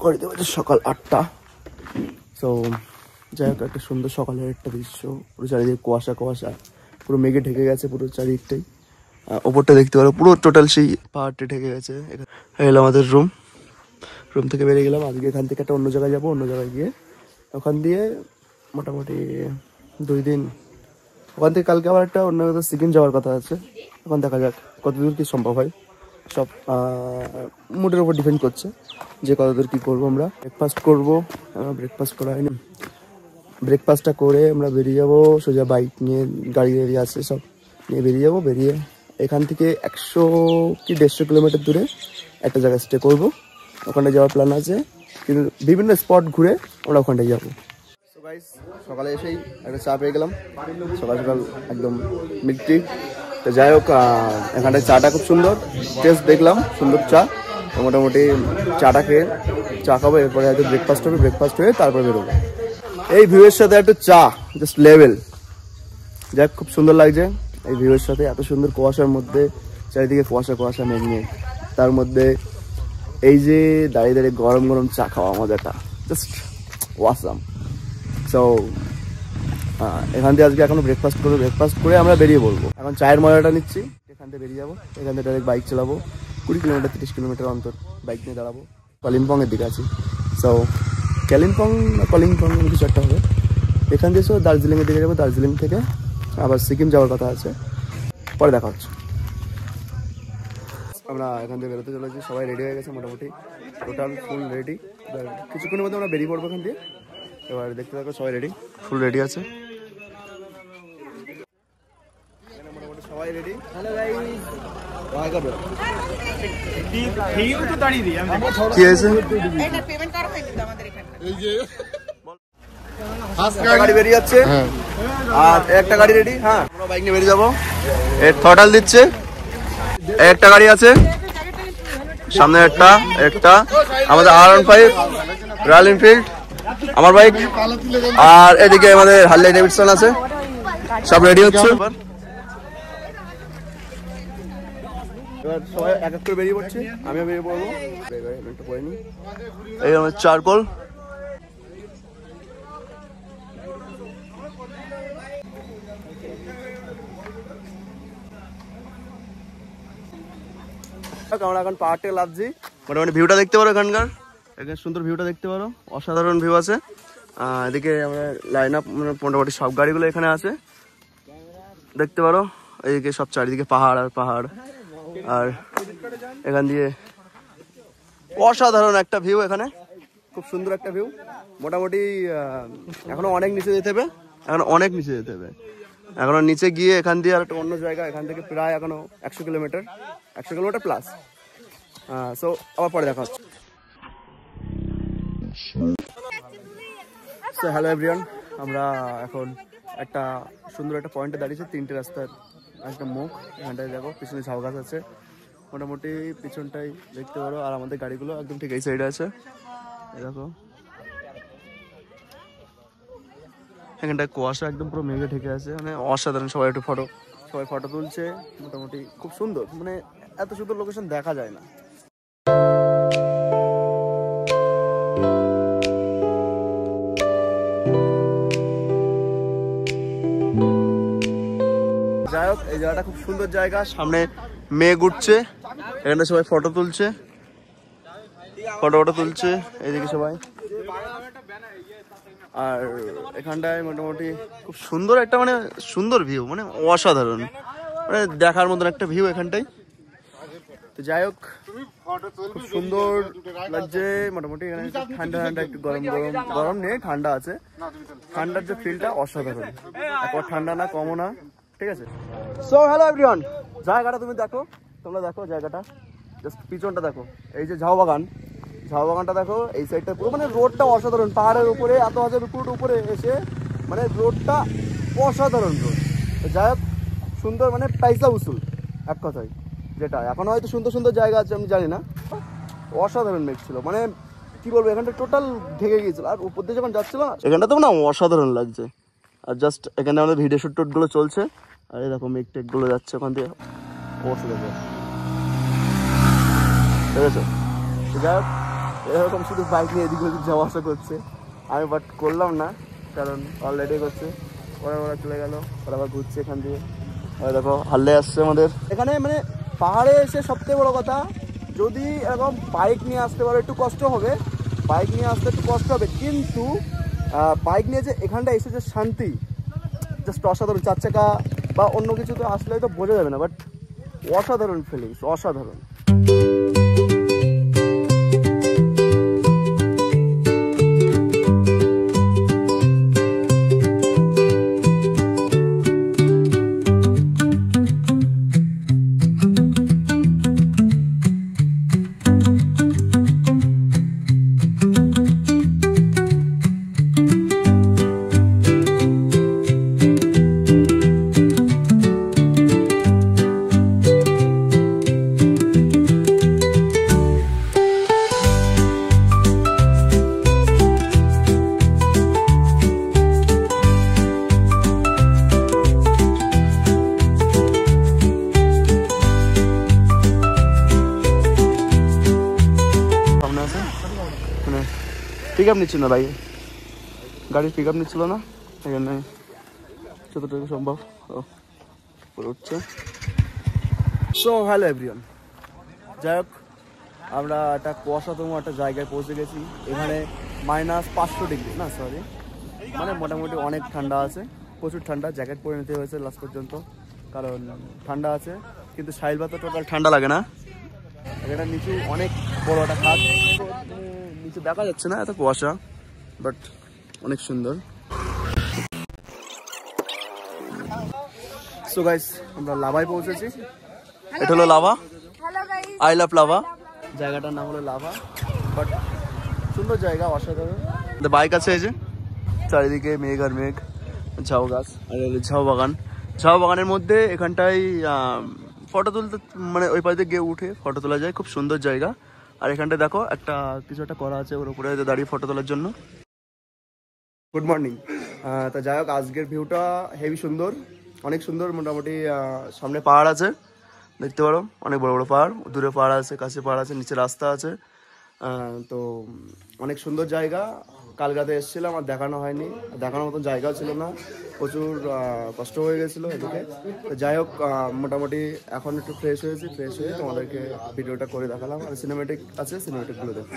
করে দেবো সকাল 8টা। সো যাই হোক, একটা সুন্দর সকালের একটা দৃশ্য, পুরো চারিদিকে কুয়াশা কুয়াশা, পুরো মেঘে ঢেকে গেছে পুরো চারিদিকটাই। ওপরটা দেখতে পারো পুরো টোটাল সেই পাহাড়টা ঢেকে গেছে। এলো আমাদের রুম থেকে বেরিয়ে গেলাম। আজকে এখান থেকে একটা অন্য জায়গায় যাবো, অন্য জায়গায় গিয়ে ওখান দিয়ে মোটামুটি 2 দিন, ওখান থেকে কালকে আবার একটা অন্য সিকিম যাওয়ার কথা আছে। এখন দেখা যাক কতদূর কি সম্ভব হয়, সব মুডের উপর ডিপেন্ড করছে যে কতদূর কী করবো। আমরা ব্রেকফাস্ট করবো, ব্রেকফাস্ট করা হয়নি, ব্রেকফাস্টটা করে আমরা বেরিয়ে যাবো সোজা বাইক নিয়ে, গাড়ি আছে সব নিয়ে বেরিয়ে যাবো। বেরিয়ে এখান থেকে 100 কি 150 কিলোমিটার দূরে একটা জায়গায় স্টে করবো, ওখানে যাওয়ার প্ল্যান আছে। কিন্তু বিভিন্ন স্পট ঘুরে আমরা ওখানটায় যাবো। সো গাইস, সকালে এসেই একটা চা পেয়ে গেলাম, সকাল সকাল একদম মিষ্টি। তো যাই হোক, এখানটায় চাটা খুব সুন্দর, টেস্ট দেখলাম, সুন্দর চা। তো মোটামুটি চাটা খেয়ে চা খাবো, এরপরে হয়তো ব্রেকফাস্ট হবে, ব্রেকফাস্ট হয়ে তারপরে বেরোবো। এই ভিউয়ের সাথে একটু চা জাস্ট লেভেল। যাক, খুব সুন্দর লাগছে এই ভিউয়ের সাথে, এত সুন্দর কুয়াশার মধ্যে, চারিদিকে কুয়াশা কুয়াশা মেঘ মেঘ, তার মধ্যে এই যে দাঁড়িয়ে দাঁড়িয়ে গরম গরম চা খাওয়া মজাটা জাস্ট ওয়াসাম। সো এখান থেকে আজকে এখনো ব্রেকফাস্ট করবো, ব্রেকফাস্ট করে আমরা বেরিয়ে বলবো। এখন চায়ের মজাটা নিচ্ছি, এখান থেকে বেরিয়ে যাবো। এখান থেকে ডাইরেক্ট বাইক চালাবো 20 কিলোমিটার 30 কিলোমিটার অন্তর বাইক নিয়ে দাঁড়াবো। কালিম্পংয়ের দিকে আছি। সো কালিম্পং না কলিম্পং কিছু একটা হবে। এখান থেকে দার্জিলিংয়ের দিকে যাবো, দার্জিলিং থেকে আবার সিকিম যাওয়ার কথা আছে, পরে দেখা হচ্ছে। আমরা এখান থেকে বেরোতে চলেছি, সবাই রেডি হয়ে গেছে মোটামুটি, টোটাল ফুল রেডি। কিছুক্ষণের মধ্যে আমরা বেরিয়ে পড়বো এখান দিয়ে। এবার দেখতে থাকো, সবাই রেডি, ফুল রেডি আছে মোটামুটি, সবাই রেডি। হ্যালো গাইস, কি হয়েছে? গাড়ি বেরিয়ে যাচ্ছে আর একটা গাড়ি রেডি। হ্যাঁ, আমরা বাইক নিয়ে বেরিয়ে যাবো। এর থ্রটাল দিচ্ছে, একটা গাড়ি আছে সামনে, একটা আমাদের R15 রয়্যাল এনফিল্ড আমার বাইক, আর এদিকে আমাদের হার্লে ডেভিডসন আছে। সব রেডি হচ্ছে, এবার সবাই এক এক করে বেরিয়ে পড়ছে, আমিও বেরিয়ে পড়বো। এই আমাদের চারকোল, আমরা এখন পাহাড় থেকে লাফছি। মোটামুটি ভিউটা দেখতে পারো, এখানকার সুন্দর ভিউটা দেখতে পারো, অসাধারণ ভিউ আছে। এদিকে আমরা লাইন আপ, মোটামুটি সব গাড়িগুলো এখানে আছে দেখতে পারো। এইদিকে সব চারিদিকে পাহাড় আর পাহাড়, আর এখান দিয়ে অসাধারণ একটা ভিউ, এখানে খুব সুন্দর একটা ভিউ। মোটামুটি এখনো অনেক নিচে যেতে হবে, এখনো নিচে গিয়ে এখান দিয়ে আর একটা অন্য জায়গা, এখান থেকে প্রায় এখনো 100 কিলোমিটার প্লাস। সো আবার পরে দেখা হচ্ছে। সো হ্যালো এভরিওয়ান, আমরা এখন একটা সুন্দর একটা পয়েন্টে দাঁড়িয়েছি, 3টে রাস্তার একটা মুখ। এখানটায় দেখো পিছনে ঝাউ গাছ আছে, মোটামুটি পিছনটাই দেখতে পারো। আর আমাদের গাড়িগুলো একদম ঠিক এই সাইডে আছে, এই দেখো। এখানটায় কুয়াশা একদম পুরো মেঘে ঢেকে আছে, মানে অসাধারণ। সবাই ফটো তুলছে, মোটামুটি খুব সুন্দর, মানে এত সুন্দর লোকেশন দেখা যায় না। যাই হোক, এই জায়গাটা খুব সুন্দর জায়গা, সামনে মেঘ উঠছে, এখানে সবাই ফটো তুলছে, এইদিকে সবাই। আর এখানটায় মোটামুটি খুব সুন্দর একটা, মানে সুন্দর ভিউ, মানে অসাধারণ, মানে দেখার মতন একটা ভিউ এখানটাই। তো যাই হোক, খুব সুন্দর লাগছে মোটামুটি। এখানে ঠান্ডা একটু গরম নেই, ঠান্ডা আছে। ঠান্ডার যে ফিলটা অসাধারণ, একবার ঠান্ডা না কমও না, ঠিক আছে। সো হ্যালো এভরিওয়ান, জায়গাটা তোমরা দেখো জায়গাটা, জাস্ট পিছনটা দেখো, এই যে ঝাউ বাগানটা দেখো, এই সাইডটা পুরো, মানে রোডটা অসাধারণ। পাহাড়ের উপরে, এত হাজার উপরে এসে, মানে রোডটা অসাধারণ রোড। যাই হোক, সুন্দর, মানে পয়সা উসুল এক কথায়। যেটা এখনো হয়তো সুন্দর জায়গা আছে, আমি জানি না। অসাধারণ মেঘ ছিল, মানে কি বলবো, এখানটা টোটাল ঢেকে গিয়েছিল। আর উপর দিয়ে যখন যাচ্ছিল না, এখানটা তো না অসাধারণ লাগছে। আর জাস্ট এখানে আমাদের ভিডিও শ্যুটগুলো চলছে, আর এই দেখো মেঘ টেকগুলো যাচ্ছে ওখান দিয়ে, অসাধারণ, ঠিক আছে। যাই হোক, এরকম শুধু বাইক নিয়ে এদিক ওদিক যাওয়া আসা করছে। আমি বাট করলাম না, কারণ অলরেডি করছে। ওরা চলে গেল, ওরা আবার ঘুরছে এখান দিয়ে। দেখো হাল্লে আসছে আমাদের এখানে। মানে পাহাড়ে এসে সবথেকে বড় কথা, যদি এরকম বাইক নিয়ে আসতে পারো একটু কষ্ট হবে, বাইক নিয়ে আসতে একটু কষ্ট হবে, কিন্তু বাইক নিয়ে যে এখানটা এসে যে শান্তি, জাস্ট অসাধারণ। 4 চাকা বা অন্য কিছু তো আসলে তো বোঝা যাবে না, বাট অসাধারণ ফিলিংস, অসাধারণ। পিক আপ নিচ্ছিল না ভাই, গাড়ির পিক আপ নিচ্ছিল না, এখানে যতটুকু সম্ভব করে উঠছে। সো হ্যালো এভরিওয়ান, যাই হোক আমরা একটা কুয়াশাতম একটা জায়গায় পৌঁছে গেছি। এখানে -500 ডিগ্রি, না সরি, মানে মোটামুটি অনেক ঠান্ডা আছে, প্রচুর ঠান্ডা। জ্যাকেট পরে নিতে হয়েছে লাস্ট পর্যন্ত, কারণ ঠান্ডা আছে। কিন্তু সাহিল তো টোটাল ঠান্ডা লাগে না। এটা নিচু অনেক বড় একটা খাদ, নিচে দেখা যাচ্ছে না, এত কুয়াশা, বাট অনেক সুন্দর। সো গাইস আমরা লাভায় পৌঁছেছি। এটা হলো লাভা, আই লাভ লাভা। জায়গাটার নাম হলো লাভা, বাট সুন্দর জায়গা, অসাধারণ। বাইক আছে এই যে, চারিদিকে মেঘ আর মেঘ, ঝাউ গাছ আর ঝাউ বাগান। ঝাউ বাগানের মধ্যে এখানটায় ফটো তুলতে, মানে ওই পাশে গিয়ে উঠে ফটো তোলা যায়, খুব সুন্দর জায়গা। আর এখানটায় দেখো একটা কিছু একটা করা আছে, ওর উপরে দাঁড়িয়ে ফটো তোলার জন্য। Good morning. তা যাই হোক আজকের ভিউটা হেভি সুন্দর, অনেক সুন্দর। মোটামুটি সামনে পাহাড় আছে, দেখতে পারো, অনেক বড় বড় পাহাড়, দূরে পাহাড় আছে, কাছে পাহাড় আছে, নিচে রাস্তা আছে। তো অনেক সুন্দর জায়গা। কাল রাতে এসেছিলাম, আর দেখানো হয়নি, দেখানোর মতন জায়গাও ছিল না, প্রচুর কষ্ট হয়ে গেছিলো এদিকে। তো যাই হোক মোটামুটি এখন একটু ফ্রেশ হয়েছি, ফ্রেশ হয়ে তোমাদেরকে ভিডিওটা করে দেখালাম। আর সিনেমেটিক আছে, সিনেমেটিকগুলো দেখো।